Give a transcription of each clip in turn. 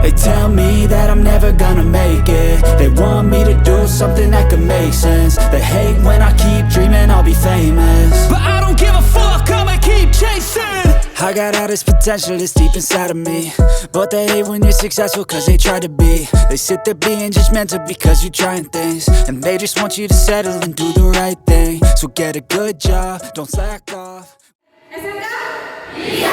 They tell me that I'm never gonna make it. They want me to do something that could make sense. They hate when I keep dreaming I'll be famous, but I don't give a fuck, I'ma keep chasing. I got all this potential that's deep inside of me, but they hate when you're successful cause they try to be. They sit there being judgmental because you're trying things, and they just want you to settle and do the right thing. So get a good job, don't slack off. SMK? Bisa!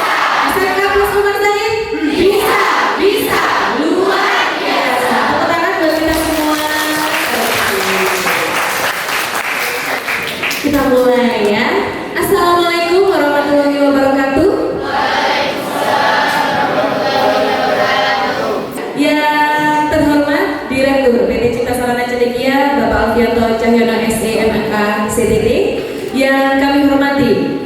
SMK plus Umar Zahid? Bisa! Bisa! Luar biasa! Tepuk tangan buat kita semua. Kita mulai ya. Assalamualaikum warahmatullahi wabarakatuh. Yang terhormat Direktur PT Cipta Sarana Cendekia Bapak Alfianto Cahyono SE MMK CTT, yang kami hormati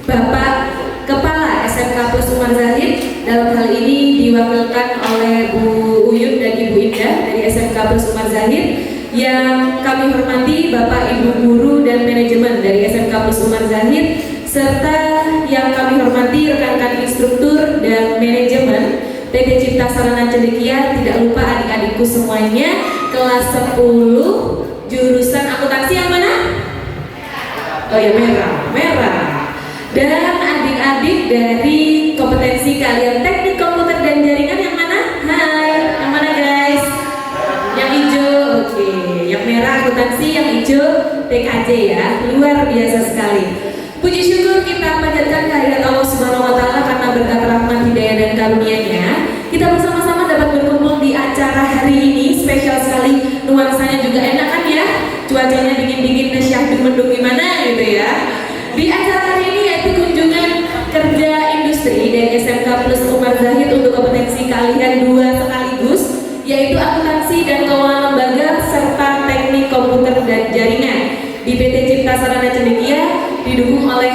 Bapak Kepala SMK Plus Umar Zahid, dalam hal ini diwakilkan oleh Bu Uyun dan Ibu Indah dari SMK Plus Umar Zahid, yang kami hormati Bapak Ibu Guru dan Manajemen dari SMK Plus Umar Zahid, serta yang kami hormati rekan-rekan instruktur dan manajemen PT Cipta Sarana Cendekia, tidak lupa adik-adikku semuanya, kelas 10 jurusan akuntansi yang mana? Oh ya, merah. Dan adik-adik dari kompetensi kalian teknik komputer dan jaringan yang mana? Hai, yang mana guys? Yang hijau, oke. Yang merah akuntansi, yang hijau TKJ ya. Luar biasa sekali. Puji syukur kita panjatkan kehadirat Allah Subhanahu wa Ta'ala karena berkat rahmat hidayah dan karunia-Nya kita bersama-sama dapat berkumpul di acara hari ini. Spesial sekali, nuansanya juga enak kan ya, cuacanya dingin-dingin, syahdu mendung gimana gitu ya. Di acara hari ini yaitu kunjungan kerja industri dari SMK Plus Umar Zahid untuk kompetensi kalian 2 sekaligus, yaitu akuntansi dan keuangan lembaga serta teknik komputer dan jaringan di PT Cipta Sarana Cendekia, didukung oleh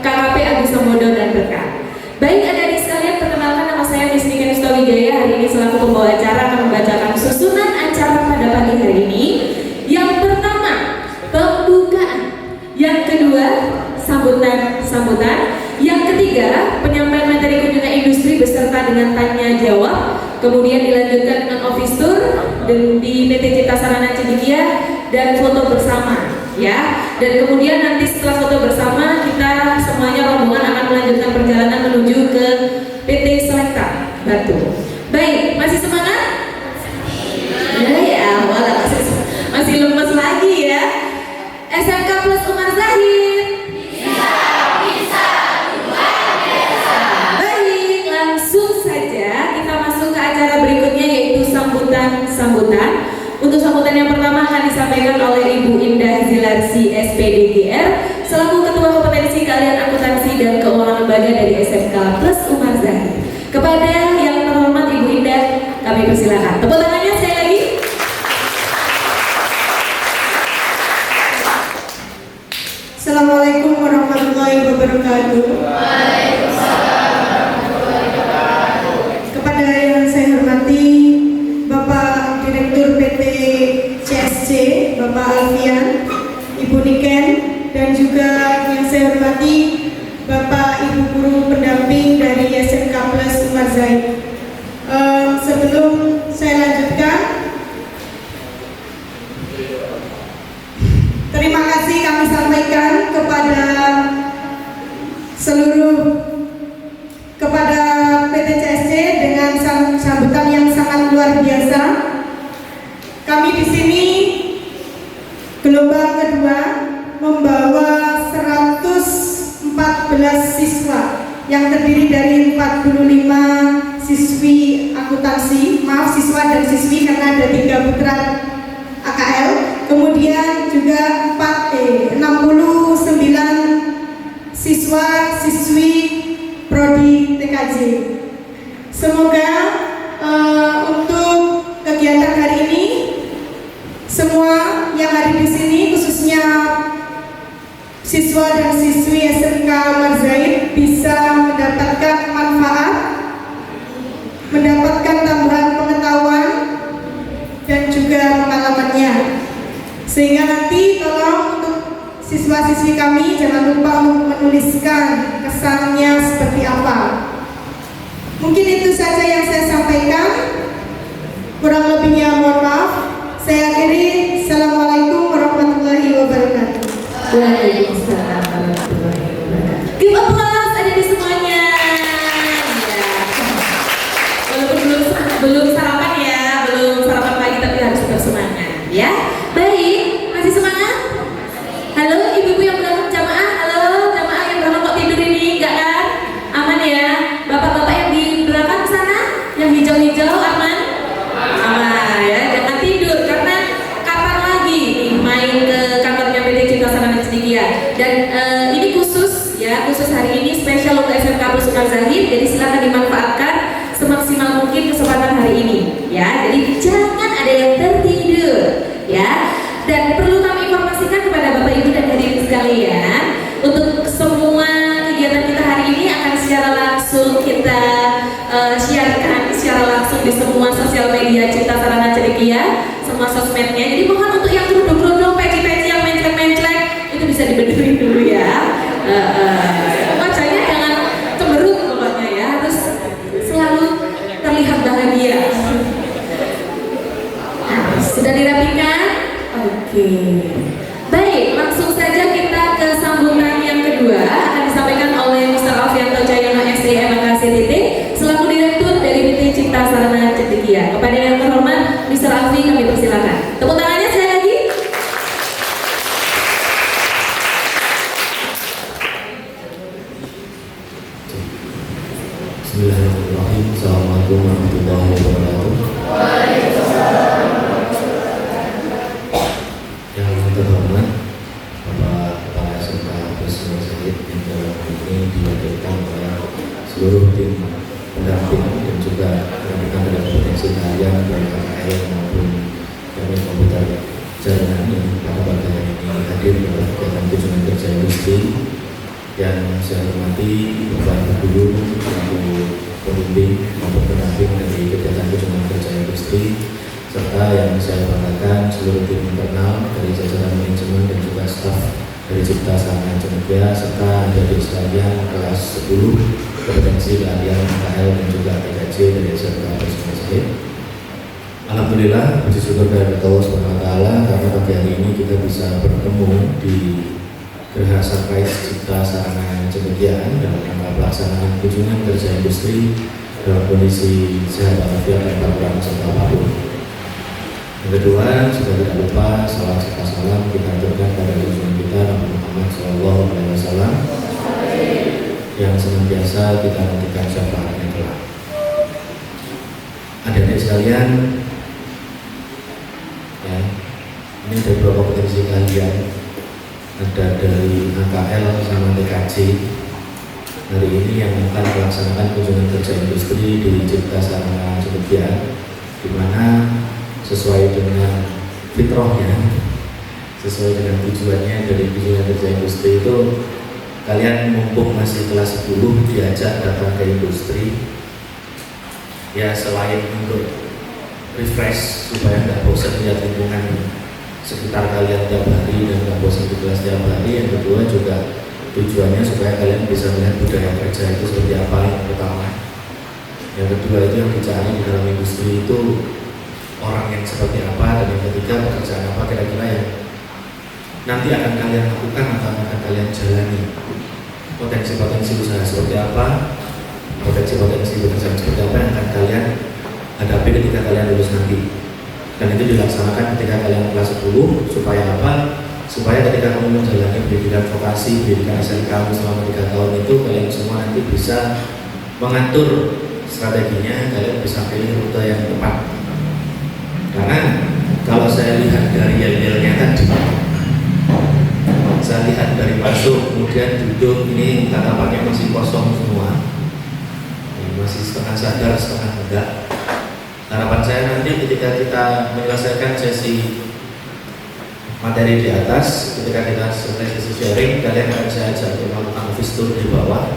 KKP Agus Samodo dan berkat. Baik adik-adik sekalian, perkenalkan nama saya Miss Niken Wijaya. Hari ini selaku pembawa acara akan membacakan susunan acara pada pagi hari ini. Yang pertama, pembukaan. Yang kedua, sambutan. Yang ketiga, penyampaian materi kunjungan industri beserta dengan tanya jawab. Kemudian dilanjutkan dengan office tour di PT Cipta Sarana Cendekia dan foto bersama. Ya, dan kemudian nanti setelah foto bersama kita semuanya rombongan akan melanjutkan perjalanan menuju ke PT Selekta Batu. Baik, masih semangat? Ya, walau masih lemes lagi ya. SMK Plus Umar Zahid. Bisa, luar biasa. Baik, langsung saja kita masuk ke acara berikutnya, yaitu sambutan. Untuk sambutan yang pertama akan disampaikan oleh Ibu Indah Zilarsi SPDGR selaku Ketua Kompetensi Kalian Akuntansi dan Keuangan Lembaga dari SMK Plus Umar Zahid. Kepada yang terhormat Ibu Indah, kami persilakan. Tepuk tangannya sekali lagi. Assalamualaikum warahmatullahi wabarakatuh. Kepada yang saya hormati Bapak Direktur PT CSC, Bapak Alfian, Ibu Niken, dan juga yang saya hormati Bapak Ibu Guru pendamping dari SMK Plus Umar Zahid. Sebelum saya lanjutkan, terima kasih kami sampaikan kepada PT CSC dengan sambutan yang sangat luar biasa. Kami di sini gelombang kedua membawa 114 siswa yang terdiri dari 45 siswi akuntansi, siswa dan siswi karena ada 3 putra AKL, kemudian juga 69 siswa-siswi Prodi TKJ. Semoga untuk kegiatan hari ini semua yang ada di sini, khususnya siswa dan siswi SMK Umar Zahid, bisa mendapatkan manfaat, mendapatkan tambahan pengetahuan dan juga pengalamannya. Sehingga nanti tolong untuk siswa-siswi kami jangan lupa untuk menuliskan kesannya seperti apa. Mungkin itu saja yang saya sampaikan. Kurang lebihnya mohon maaf. Saya akhiri. Assalamualaikum warahmatullahi wabarakatuh. Waalaikumsalam warahmatullahi wabarakatuh. Give applause ada di semuanya. Ya. Walaupun belum sarapan ya, belum sarapan pagi tapi harus tetap semangat ya. Baik, masih semangat? Halo ibu-ibu yang berangkat jamaah, halo jamaah yang berangkat kok tidur ini, enggak kan? Aman ya? Bapak-bapak yang di belakang sana, yang hijau-hijau aman? Aman ya, jangan tidur karena kapan lagi nih main ke kantornya PT Cinta Sarana Cendekia. Dan ini khusus ya, khusus hari ini spesial untuk SMK Pusukar Zahid, jadi silakan dimanfaatkan semaksimal mungkin kesempatan hari ini ya. Jadi jangan ada yang tertidur ya. Dan perlu kami informasikan kepada Bapak Ibu dan hadirin sekalian, untuk semua kegiatan kita hari ini akan secara langsung kita siarkan secara langsung di semua sosial media Cinta Sarana Cendekia, semua sosmednya. Jadi mohon untuk yang kerudung-kerudung, peci-peci yang menclek-menclek itu bisa dibenerin dulu ya. Wajahnya jangan cemberut pokoknya ya, harus selalu terlihat bahagia. Nah, sudah dirapikan? Oke. Baik, langsung saja kita ke sambutan yang kedua akan disampaikan oleh Mr. Alfianto Cahyono SDMKCTT selaku Direktur dari PT Cinta Sarana Cendekia. Kepada yang terhormat Mr. Alfi kami persilakan. Tepuk tangannya sekali lagi. Bismillahirrahmanirrahim. Assalamualaikum warahmatullahi wabarakatuh. Yang terhormat Bapak Kepala SMK Pusukar Zahid yang dalam hal ini diwakilkan oleh seluruh tim pendamping dan juga rekan dari kompetensi kalian dari KKL maupun dari komputer jaringan ini pada pada ini hadir dalam kegiatan kunjungan kerja industri. Yang saya hormati Bapak Guru, pembimbing maupun pendamping dari kegiatan kunjungan kerja industri, serta yang saya banggakan seluruh tim internal dari jajaran manajemen dan juga staf dari Cinta Sarana Cendekia, serta adik sekalian kelas 10 kompetensi keahlian KKL dan juga PKJ dari SMK Pusukar Zahid. Alhamdulillah, puji syukur dari Allah SWT karena pagi hari ini kita bisa bertemu di Geraha Surprise Cinta Sarana Cendekia dalam rangka pelaksanaan kunjungan kerja industri dalam kondisi sehat walafiat tanpa kurang serta apapun. Yang kedua, sudah tidak lupa salam serta salam kita aturkan pada junjungan kita Nabi Muhammad SAW yang senantiasa kita nantikan syafaatnya kelak. Adik-adik sekalian, ya, ini dari beberapa kompetensi kalian. Ada dari AKL sama TKJ hari ini yang akan melaksanakan kunjungan kerja industri di Cinta Sarana Cendekia, di mana sesuai dengan fitrahnya, sesuai dengan tujuannya dari kunjungan kerja industri itu, kalian mumpung masih kelas 10 diajak datang ke industri ya, selain untuk refresh supaya nggak bosan lihat lingkungan sekitar kalian tiap hari dan nggak bosan di kelas tiap hari. Yang kedua juga tujuannya supaya kalian bisa melihat budaya kerja itu seperti apa, yang pertama. Yang kedua itu yang dicari di dalam industri itu orang yang seperti apa, dan yang ketiga pekerjaan apa kira-kira yang nanti akan kalian lakukan atau akan kalian jalani. Potensi-potensi usaha seperti apa, potensi-potensi pekerjaan seperti apa yang akan kalian hadapi ketika kalian lulus nanti. Dan itu dilaksanakan ketika kalian kelas 10 supaya apa? Supaya ketika kamu menjalani pendidikan vokasi, pendidikan SMK selama 3 tahun itu, kalian semua nanti bisa mengatur strateginya, kalian bisa pilih rute yang tepat. Karena kalau saya lihat dari yel-yelnya tadi, saya lihat dari masuk kemudian duduk, ini tatapannya masih kosong semua, masih setengah sadar setengah enggak. Harapan saya nanti ketika kita menyelesaikan sesi materi di atas, ketika kita selesai sesi sharing, kalian akan saya ajak untuk melakukan office tour di bawah.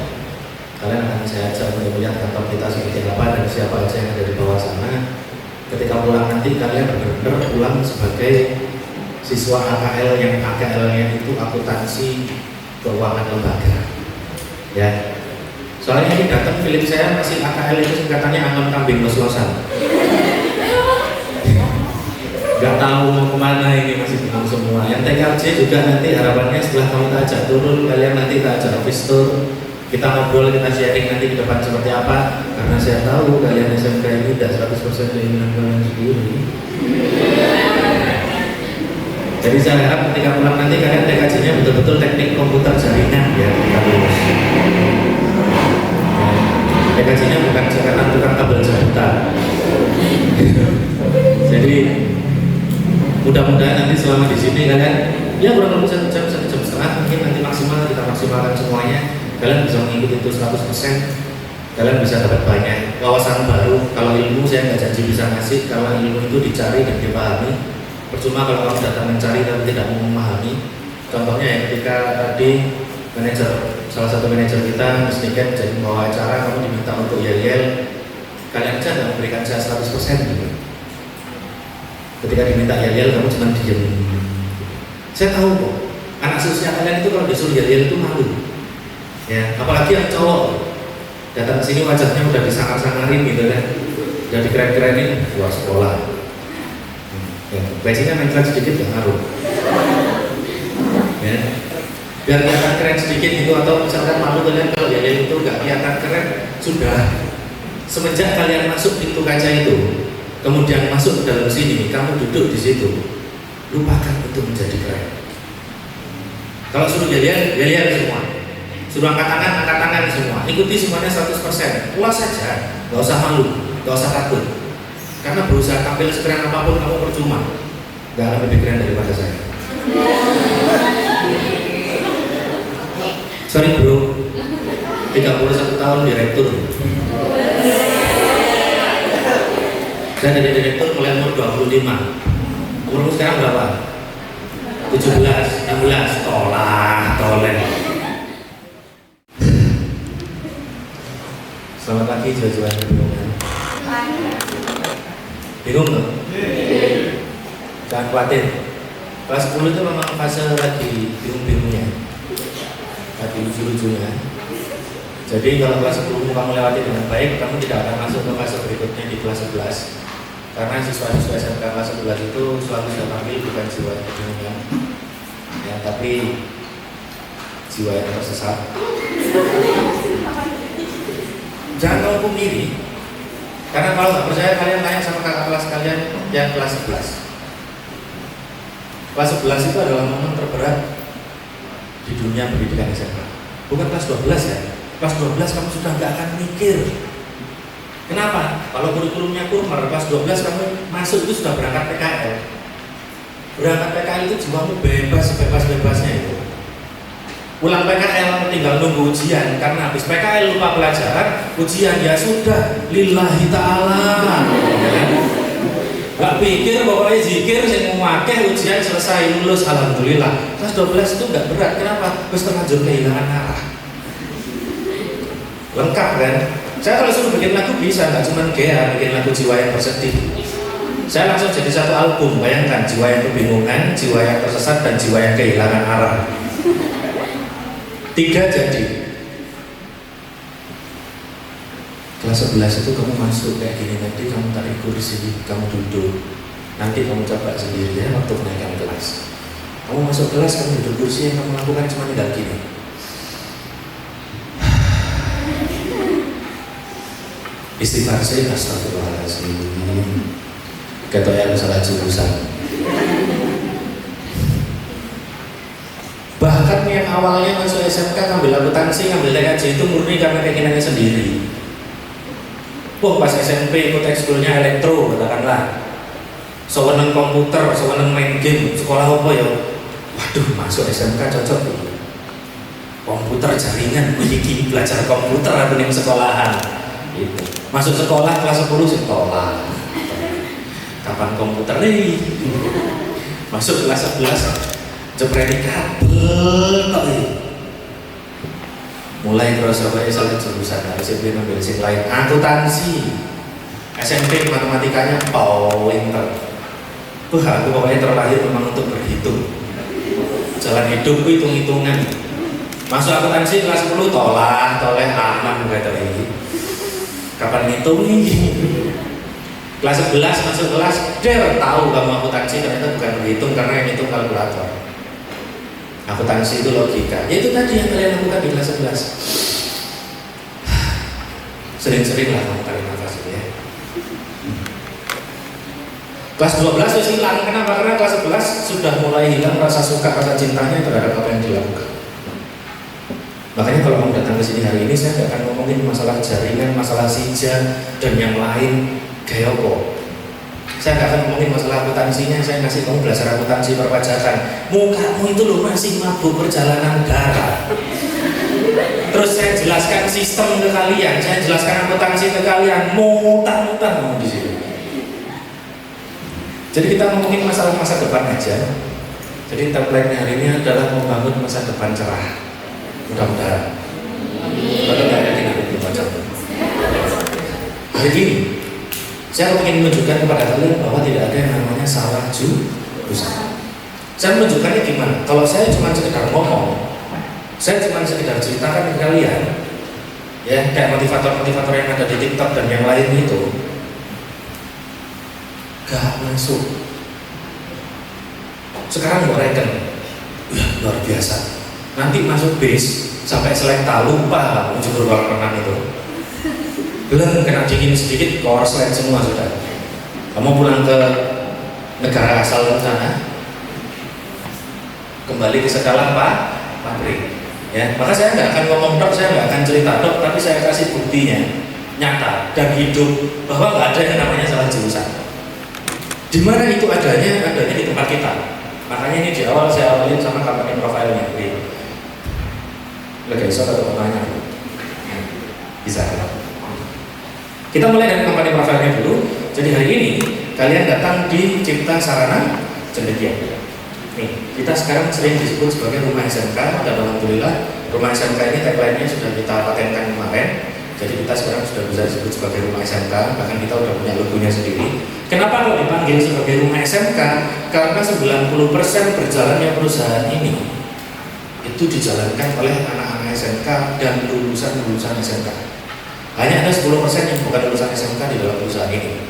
Kalian akan saya ajak untuk melihat kantor kita seperti apa dan siapa aja yang ada di bawah sana. Ketika pulang nanti kalian benar-benar pulang sebagai siswa AKL yang AKL-nya itu akuntansi keuangan lembaga. Ya. Soalnya ini datang feeling saya masih AKL itu singkatannya Angon Kambing Los-Losan. nggak tahu mau kemana, ini masih bingung semua. Yang TKJ juga nanti harapannya setelah kamu tak ajak turun, kalian nanti tak ajak office tour, kita ngobrol, kita sharing nanti ke depan seperti apa. Karena saya tahu kalian SMK ini tidak 100% keinginan kalian sendiri. Jadi saya harap ketika pulang nanti kalian TKJ-nya betul-betul teknik komputer jaringan ya, kita lulus. TKJ-nya bukan tukang kabel jabutan. Jadi mudah-mudahan nanti selama di sini kalian ya kurang lebih 1 jam, 1 jam setengah mungkin nanti maksimal kita maksimalkan semuanya. Kalian bisa mengikuti itu 100%. Kalian bisa dapat banyak wawasan baru. Kalau ilmu saya nggak janji bisa ngasih, kalau ilmu itu dicari dan dipahami. Percuma kalau kamu datang mencari tapi tidak mau memahami. Contohnya ya ketika tadi salah satu manajer kita Musniken jadi bawa acara, kamu diminta untuk yel-yel, kalian aja nggak memberikan saya 100% gitu. Ketika diminta yel-yel kamu cuma diem. Saya tahu kok anak seusia kalian itu kalau disuruh yel-yel itu malu ya, apalagi yang cowok datang ke sini wajahnya udah disangar-sangarin gitu kan, udah dikeren-kerenin luar sekolah ya, basinya mental sedikit gak ngaruh ya, biar kelihatan keren sedikit gitu, atau misalkan malu kalian kalau yel-yel itu gak kelihatan keren, sudah semenjak kalian masuk pintu kaca itu kemudian masuk ke dalam sini, kamu duduk di situ, lupakan untuk menjadi keren. Kalau suruh yel-yel semua, suruh angkat tangan semua, ikuti semuanya 100%, puas saja, gak usah malu, gak usah takut. Karena berusaha tampil sekeren apapun kamu percuma, gak akan lebih keren daripada saya. Sorry bro, 31 tahun direktur. Saya jadi direktur mulai umur 25. Umurmu sekarang berapa? 17, 16, toleh. Selamat pagi jual-jualan bingungan. Bingung nggak? Jangan khawatir. Kelas 10 itu memang fase lagi bingung-bingungnya, lagi lucu-lucunya. Jadi kalau kelas 10 kamu lewati dengan baik, kamu tidak akan masuk ke fase berikutnya di kelas 11. Karena siswa-siswa SMK kelas 11 itu selalu sudah tampil bukan jiwa yang kebingungan ya, tapi jiwa yang tersesat. Jangan kamu pungkiri, karena kalau nggak percaya kalian tanya sama kakak kelas kalian yang kelas 11. Kelas 11 itu adalah momen terberat di dunia pendidikan SMK. Bukan kelas 12 ya, kelas 12 kamu sudah nggak akan mikir. Kenapa? Kalau kurikulumnya kurmer, kelas 12 kamu masuk itu sudah berangkat PKL. Berangkat PKL itu jiwamu bebas, sebebas-bebasnya itu. Pulang PKL tinggal nunggu ujian, karena habis PKL lupa pelajaran, ujian ya sudah, lillahi ta'ala. Gak pikir pokoknya zikir, saya mau wakil ujian selesai, lulus, alhamdulillah. Kelas 12 itu gak berat, kenapa? Terus terlanjur kehilangan arah. Lengkap kan? Saya kalau suruh bikin lagu bisa, nggak cuma GA, bikin lagu jiwa yang bersedih. Saya langsung jadi satu album, bayangkan jiwa yang kebingungan, jiwa yang tersesat, dan jiwa yang kehilangan arah. 3 jadi. Kelas 11 itu kamu masuk kayak gini, nanti kamu tarik kursi, kamu duduk. Nanti kamu coba sendiri ya waktu menaikkan kelas. Kamu masuk kelas, kamu duduk kursi, yang kamu lakukan cuma tinggal gini. Istighfar saya, astagfirullahaladzim. Kata yang salah jurusan. Bahkan yang awalnya masuk SMK ngambil akuntansi, ngambil TKJ itu murni karena keinginannya sendiri. Pas SMP ikut ekskulnya elektro, katakanlah. Sewenang komputer, sewenang main game, sekolah apa ya? Waduh, masuk SMK cocok tuh. Komputer jaringan, wih belajar komputer aku nih sekolahan. Gitu. Masuk sekolah kelas 10 sekolah. Kapan komputer nih? Masuk kelas 11 jepreni kabel kok ini. Mulai terus sampai salah jurusan, SMP ngambil sing lain, akuntansi. SMP matematikanya pinter. Aku pokoknya terlahir memang untuk berhitung. Jalan hidup itu hitung-hitungan. Masuk akuntansi kelas 10 toleh aman kata ini. Kapan ngitung nih? Kelas 11 masuk kelas, tahu kamu akuntansi, ternyata bukan berhitung karena yang itu kalkulator. Akuntansi itu logika. Ya itu tadi yang kalian lakukan di kelas 11. Sering-sering lah kamu tarik nafas ya. Kelas 12 itu hilang. Kenapa? Karena kelas 11 sudah mulai hilang rasa suka, rasa cintanya terhadap apa yang dilakukan. Makanya kalau kamu datang ke sini hari ini, saya nggak akan ngomongin masalah jaringan, masalah sija dan yang lain kayak apa. Saya nggak akan ngomongin masalah akuntansinya. Saya ngasih kamu belajar akuntansi perpajakan. Mukamu itu loh masih mabuk perjalanan darat. Terus saya jelaskan sistem ke kalian, saya jelaskan akuntansi ke kalian, mutar-mutar kamu di sini. Jadi kita ngomongin masalah masa depan aja. Jadi template hari ini adalah membangun masa depan cerah. Mudah-mudahan. Kalau nggak yakin aku belum baca. Hari ini saya ingin menunjukkan kepada kalian bahwa tidak ada yang namanya salah jurusan. Saya menunjukkannya gimana? Kalau saya cuma sekedar ngomong, saya cuma sekedar ceritakan ke kalian, ya kayak motivator-motivator yang ada di TikTok dan yang lain itu, gak masuk. Sekarang gue reken, ya luar biasa. Nanti masuk bis sampai selekta lupa unsur ruang renang itu. Belum kena dingin sedikit, korslet semua sudah. Kamu pulang ke negara asal sana, kembali ke segala pabrik. Ya, maka saya nggak akan ngomong dok, saya nggak akan cerita dok, tapi saya kasih buktinya nyata dan hidup bahwa nggak ada yang namanya salah jurusan. Di mana itu adanya di tempat kita. Makanya ini di awal saya awalin sama company profile-nya. Lagi iso atau pertanyaan? Bisa. Kita mulai dari company profile-nya dulu. Jadi hari ini kalian datang di Cipta Sarana Cendekia. Nih, kita sekarang sering disebut sebagai rumah SMK dan alhamdulillah rumah SMK ini tagline-nya sudah kita patenkan kemarin. Jadi kita sekarang sudah bisa disebut sebagai rumah SMK, bahkan kita sudah punya logonya sendiri. Kenapa kalau dipanggil sebagai rumah SMK? Karena 90% berjalannya perusahaan ini itu dijalankan oleh anak-anak SMK dan lulusan-lulusan SMK. Hanya ada 10% yang bukan lulusan SMK di dalam perusahaan ini.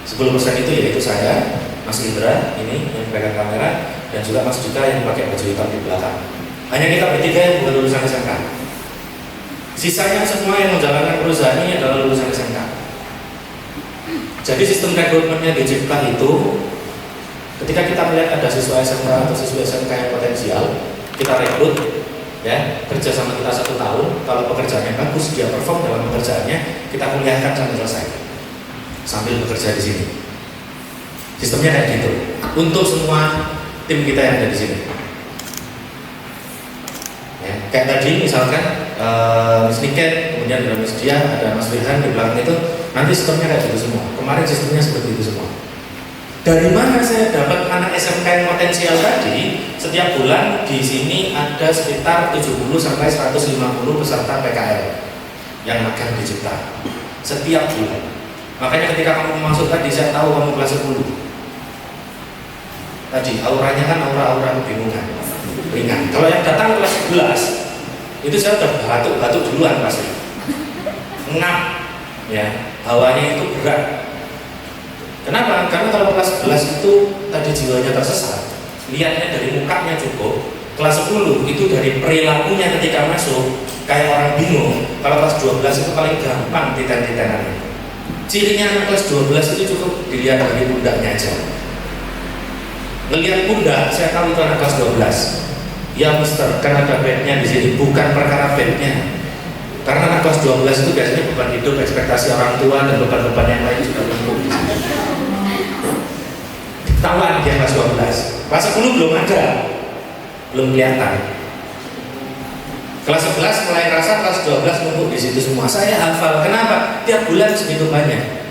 10% itu yaitu saya, Mas Indra ini yang pegang kamera, dan juga Mas Duta yang pakai baju hitam di belakang. Hanya kita bertiga yang bukan lulusan SMK. Sisanya semua yang menjalankan perusahaan ini adalah lulusan SMK. Jadi sistem rekrutmennya di Cipta itu, ketika kita melihat ada siswa SMK atau siswa SMK yang potensial, kita rekrut, ya kerja sama kita 1 tahun. Kalau pekerjaannya bagus, dia perform dalam pekerjaannya, kita kuliahkan sampai selesai, sambil bekerja di sini. Sistemnya kayak gitu. Untuk semua tim kita yang ada di sini. Ya, kayak tadi misalkan Miss Niken, kemudian ada Miss Dia, ada Mas Firhan di belakang itu, nanti sistemnya kayak gitu semua. Kemarin sistemnya seperti itu semua. Dari mana saya dapat anak SMK yang potensial tadi? Setiap bulan di sini ada sekitar 70 sampai 150 peserta PKL yang magang di Cipta. Setiap bulan. Makanya ketika kamu masuk tadi, saya tahu kamu kelas 10. Tadi auranya kan aura-aura kebingungan, ringan. Kalau yang datang kelas 11 itu saya udah batuk-batuk duluan pasti, ngap, ya, hawanya itu berat. Kenapa? Karena kalau kelas 11 itu tadi jiwanya tersesat, lihatnya dari mukanya cukup. Kelas 10 itu dari perilakunya ketika masuk kayak orang bingung. Kalau kelas 12 itu paling gampang titen-titenannya. Cirinya anak kelas 12 itu cukup dilihat dari pundaknya aja. Melihat pundak, saya tahu itu anak kelas 12. Ya mister, kan ada bednya di sini, bukan perkara bednya. Karena anak kelas 12 itu biasanya beban hidup, ekspektasi orang tua dan beban-beban yang lain sudah menumpuk di sini. Tawan dia kelas 12. Kelas 10 belum ada, belum kelihatan. Kelas 11 mulai rasa, kelas 12 numpuk di situ semua. Saya hafal. Kenapa? Tiap bulan segitu banyak.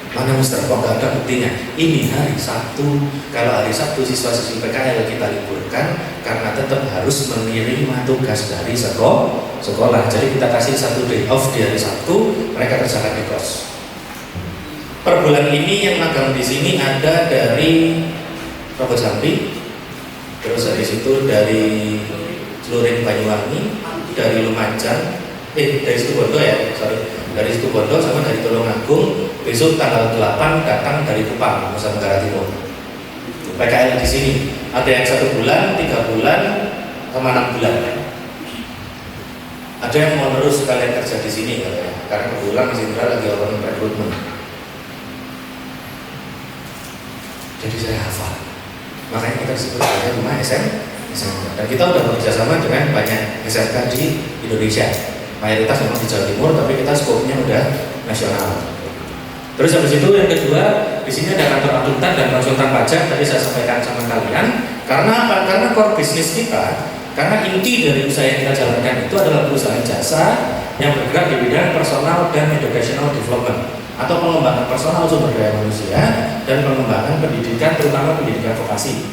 Mana mister, kok gak ada buktinya? Ini hari Sabtu. Kalau hari Sabtu siswa-siswi PKL kita liburkan karena tetap harus menerima tugas dari sekolah. Jadi kita kasih 1 day off di hari Sabtu, mereka kerjakan di kos. Per bulan ini yang magang di sini ada dari Robo Jambi, terus dari situ dari Celuring Banyuwangi, dari Lumajang, dari Situbondo ya, sorry, dari Situbondo sama dari Tulungagung, besok tanggal 8 datang dari Kupang, Nusa Tenggara Timur. PKL di sini ada yang 1 bulan, 3 bulan, sama 6 bulan. Ada yang mau terus sekalian kerja di sini katanya, karena kebetulan Mas Indra lagi orang rekrutmen. Jadi saya hafal. Makanya kita disebut sebagai rumah SMK. Dan kita sudah bekerjasama dengan banyak SMK di Indonesia. Mayoritas memang di Jawa Timur, tapi kita skopnya udah nasional. Terus habis itu yang kedua, di sini ada kantor akuntan dan konsultan pajak. Tadi saya sampaikan sama kalian. Karena apa? Karena core bisnis kita, karena inti dari usaha yang kita jalankan itu adalah perusahaan jasa yang bergerak di bidang personal dan educational development atau pengembangan personal sumber daya manusia dan pengembangan pendidikan, terutama pendidikan vokasi.